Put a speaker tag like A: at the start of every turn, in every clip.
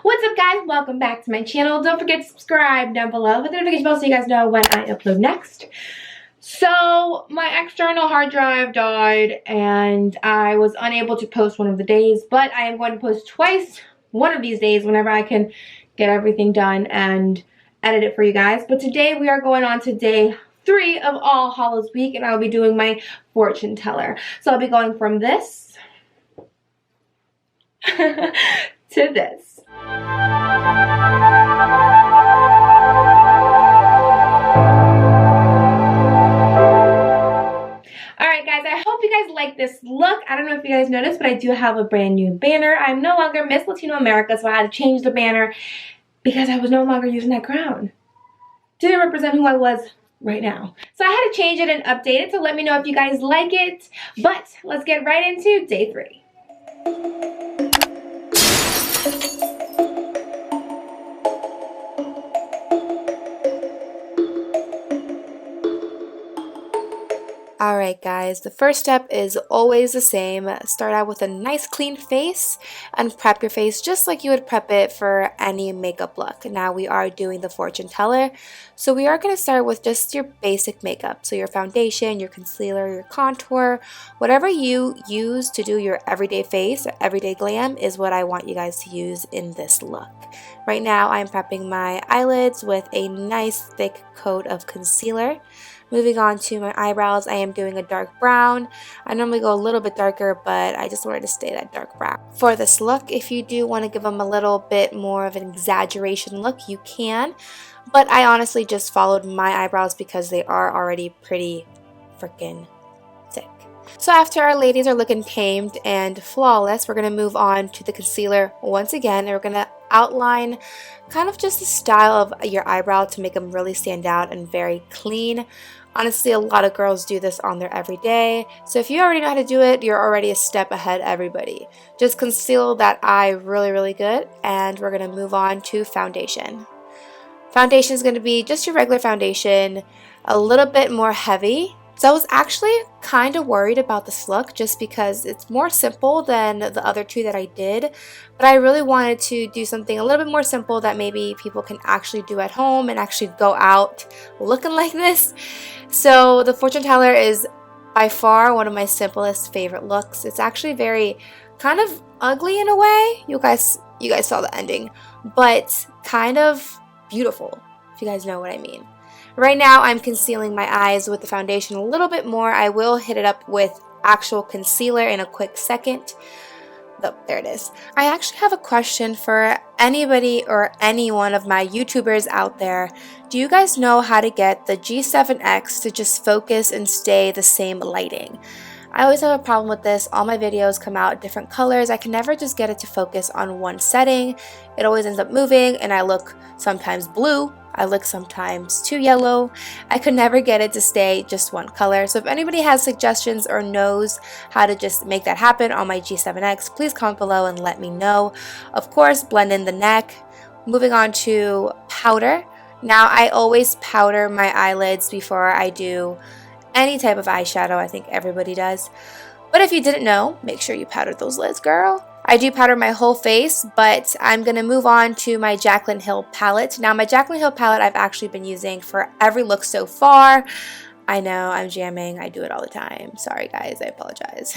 A: What's up, guys? Welcome back to my channel. Don't forget to subscribe down below with the notification bell so you guys know when I upload next. So my external hard drive died and I was unable to post one of the days, but I am going to post twice one of these days whenever I can get everything done and edit it for you guys. But today we are going on to day 3 of All Hallows Week, and I'll be doing my fortune teller. So I'll be going from this to this. Alright guys, I hope you guys like this look. I don't know if you guys noticed, but I do have a brand new banner. I'm no longer Miss Latino America, so I had to change the banner because I was no longer using that crown. Didn't represent who I was right now. So I had to change it and update it, so let me know if you guys like it. But let's get right into day 3. Alright guys, the first step is always the same. Start out with a nice clean face and prep your face just like you would prep it for any makeup look. Now we are doing the fortune teller, so we are going to start with just your basic makeup. So your foundation, your concealer, your contour, whatever you use to do your everyday face, everyday glam is what I want you guys to use in this look. Right now I'm prepping my eyelids with a nice thick coat of concealer. Moving on to my eyebrows, I am doing a dark brown. I normally go a little bit darker, but I just wanted to stay that dark brown. For this look, if you do want to give them a little bit more of an exaggeration look, you can. But I honestly just followed my eyebrows because they are already pretty freaking thick. So after our ladies are looking tamed and flawless, we're going to move on to the concealer once again. And we're going to outline kind of just the style of your eyebrow to make them really stand out and very clean. Honestly, a lot of girls do this on their everyday, so if you already know how to do it, you're already a step ahead everybody. Just conceal that eye really good, and we're going to move on to foundation. Foundation is going to be just your regular foundation, a little bit more heavy. So I was actually kind of worried about this look just because it's more simple than the other two that I did. But I really wanted to do something a little bit more simple that maybe people can actually do at home and actually go out looking like this. So the fortune teller is by far one of my simplest favorite looks. It's actually very kind of ugly in a way. You guys saw the ending, but kind of beautiful, if you guys know what I mean. Right now, I'm concealing my eyes with the foundation a little bit more. I will hit it up with actual concealer in a quick second. Oh, there it is. I actually have a question for anybody or any one of my YouTubers out there. Do you guys know how to get the G7X to just focus and stay the same lighting? I always have a problem with this. All my videos come out different colors. I can never just get it to focus on one setting. It always ends up moving and I look sometimes blue. I look sometimes too yellow. I could never get it to stay just one color. So if anybody has suggestions or knows how to just make that happen on my G7X, please comment below and let me know. Of course, blend in the neck. Moving on to powder. Now I always powder my eyelids before I do any type of eyeshadow. I think everybody does. But if you didn't know, make sure you powder those lids, girl. I do powder my whole face, but I'm going to move on to my Jacqueline Hill palette. Now, my Jacqueline Hill palette I've actually been using for every look so far. I know, I'm jamming. I do it all the time. Sorry, guys. I apologize.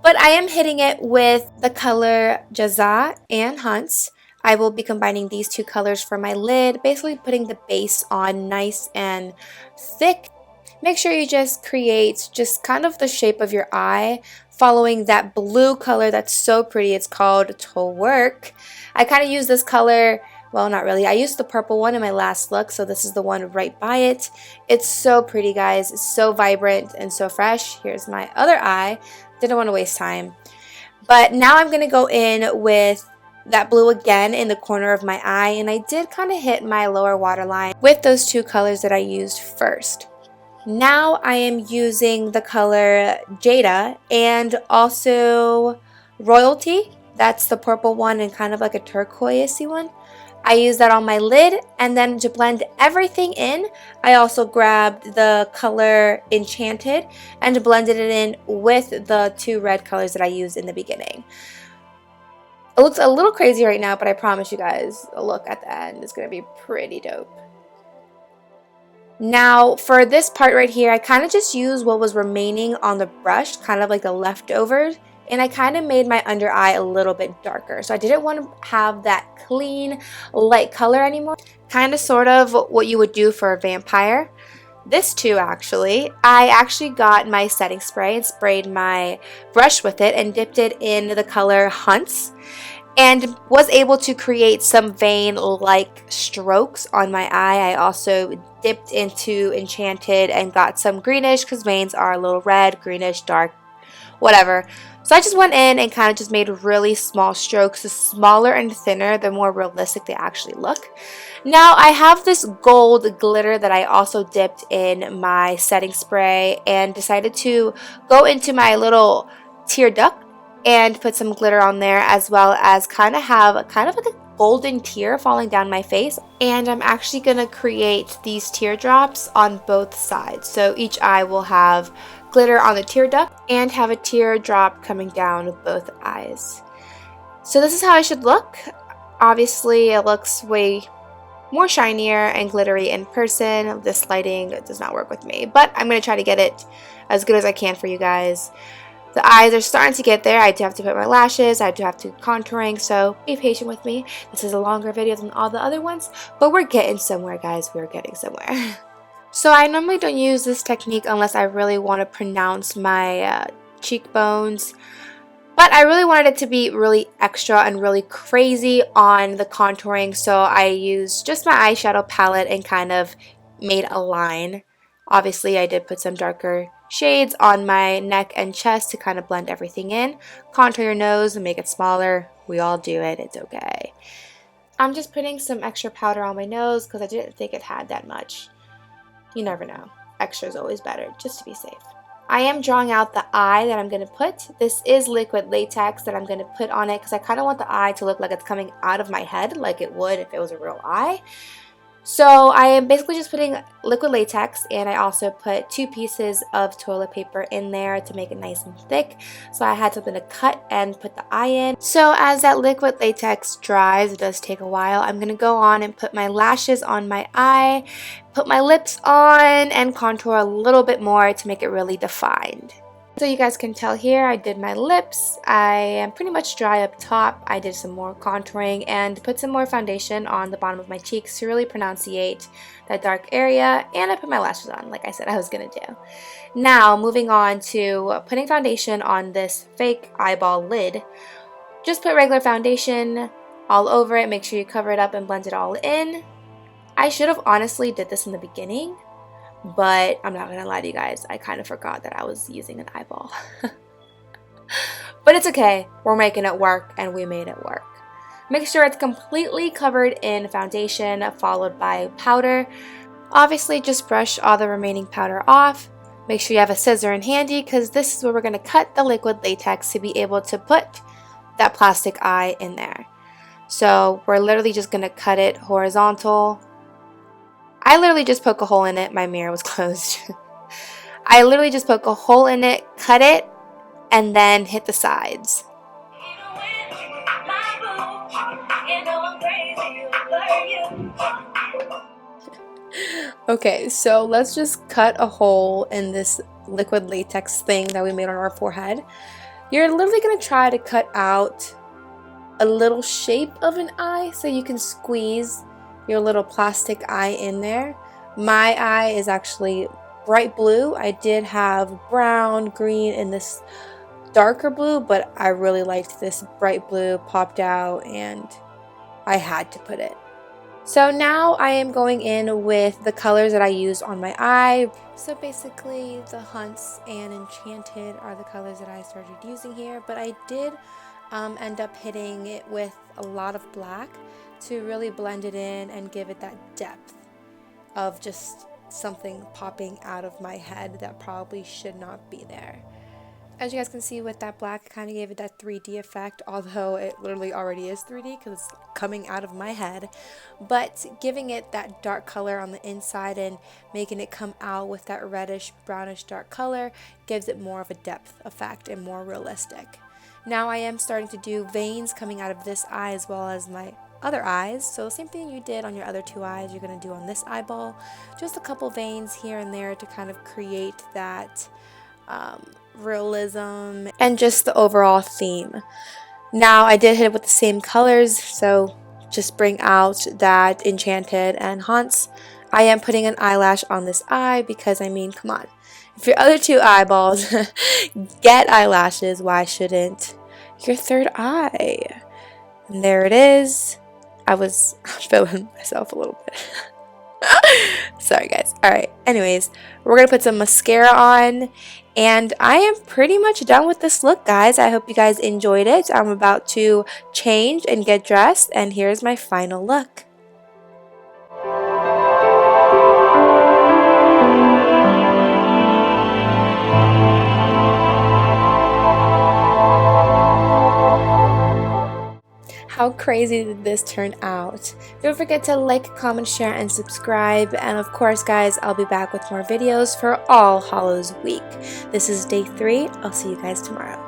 A: But I am hitting it with the color Jazza and Hunts. I will be combining these two colors for my lid, basically putting the base on nice and thick. Make sure you just create just kind of the shape of your eye, following that blue color that's so pretty. It's called Twerk. I kind of use this color, well, not really. I used the purple one in my last look, so this is the one right by it. It's so pretty, guys. It's so vibrant and so fresh. Here's my other eye. Didn't want to waste time. But now I'm going to go in with that blue again in the corner of my eye, and I did kind of hit my lower waterline with those two colors that I used first. Now I am using the color Jada and also Royalty. That's the purple one and kind of like a turquoise-y one. I use that on my lid, and then to blend everything in, I also grabbed the color Enchanted and blended it in with the two red colors that I used in the beginning. It looks a little crazy right now, but I promise you guys, a look at the end is going to be pretty dope. Now, for this part right here, I kind of just used what was remaining on the brush, kind of like the leftovers, and I kind of made my under eye a little bit darker. So I didn't want to have that clean, light color anymore. Kind of sort of what you would do for a vampire. This too, actually. I actually got my setting spray and sprayed my brush with it and dipped it in the color Hunts, and was able to create some vein-like strokes on my eye. I also dipped into Enchanted and got some greenish, because veins are a little red, greenish, dark, whatever. So I just went in and kind of just made really small strokes. The smaller and thinner, the more realistic they actually look. Now I have this gold glitter that I also dipped in my setting spray and decided to go into my little tear duct and put some glitter on there, as well as kind of have kind of like a golden tear falling down my face. And I'm actually going to create these teardrops on both sides. So each eye will have glitter on the tear duct and have a teardrop coming down both eyes. So this is how it should look. Obviously it looks way more shinier and glittery in person. This lighting does not work with me, but I'm going to try to get it as good as I can for you guys. The eyes are starting to get there. I do have to put my lashes, I do have to contouring, so be patient with me. This is a longer video than all the other ones, but we're getting somewhere, guys. We're getting somewhere. So I normally don't use this technique unless I really want to pronounce my cheekbones, but I really wanted it to be really extra and really crazy on the contouring, so I used just my eyeshadow palette and kind of made a line. Obviously, I did put some darker shades on my neck and chest to kind of blend everything in. Contour your nose and make it smaller. We all do it. It's okay. I'm just putting some extra powder on my nose because I didn't think it had that much. You never know. Extra is always better, just to be safe. I am drawing out the eye that I'm going to put. This is liquid latex that I'm going to put on it because I kind of want the eye to look like it's coming out of my head like it would if it was a real eye. So I am basically just putting liquid latex, and I also put 2 pieces of toilet paper in there to make it nice and thick. So I had something to cut and put the eye in. So as that liquid latex dries, it does take a while, I'm going to go on and put my lashes on my eye, put my lips on, and contour a little bit more to make it really defined. So you guys can tell here, I did my lips. I am pretty much dry up top. I did some more contouring and put some more foundation on the bottom of my cheeks to really pronunciate that dark area. And I put my lashes on, like I said I was going to do. Now, moving on to putting foundation on this fake eyeball lid. Just put regular foundation all over it. Make sure you cover it up and blend it all in. I should have honestly did this in the beginning, but I'm not gonna lie to you guys, I kind of forgot that I was using an eyeball. But it's okay, we're making it work, and we made it work. Make sure it's completely covered in foundation, followed by powder. Obviously, just brush all the remaining powder off. Make sure you have a scissor in handy, because this is where we're gonna cut the liquid latex to be able to put that plastic eye in there. So we're literally just gonna cut it horizontal. I literally just poke a hole in it. My mirror was closed. I literally just poke a hole in it, cut it, and then hit the sides. Okay, so let's just cut a hole in this liquid latex thing that we made on our forehead. You're literally going to try to cut out a little shape of an eye so you can squeeze your little plastic eye in there. My eye is actually bright blue. I did have brown, green, and this darker blue, but I really liked this bright blue, popped out, and I had to put it. So now I am going in with the colors that I used on my eye. So basically the Hunts and Enchanted are the colors that I started using here, but I did end up hitting it with a lot of black to really blend it in and give it that depth of just something popping out of my head that probably should not be there. As you guys can see with that black, kind of gave it that 3D effect, although it literally already is 3D because it's coming out of my head. But giving it that dark color on the inside and making it come out with that reddish, brownish dark color gives it more of a depth effect and more realistic. Now I am starting to do veins coming out of this eye as well as my other eyes. So same thing you did on your other two eyes, you're going to do on this eyeball. Just a couple veins here and there to kind of create that realism and just the overall theme. Now I did hit it with the same colors, so just bring out that enchanted and haunts. I am putting an eyelash on this eye because, I mean, come on. If your other two eyeballs get eyelashes, why shouldn't your third eye? And there it is. I was feeling myself a little bit. Sorry guys. Alright, anyways, we're going to put some mascara on, and I am pretty much done with this look, guys. I hope you guys enjoyed it. I'm about to change and get dressed, and here's my final look. How crazy did this turn out? Don't forget to like, comment, share, and subscribe. And of course, guys, I'll be back with more videos for All Hallows Week. This is day 3. I'll see you guys tomorrow.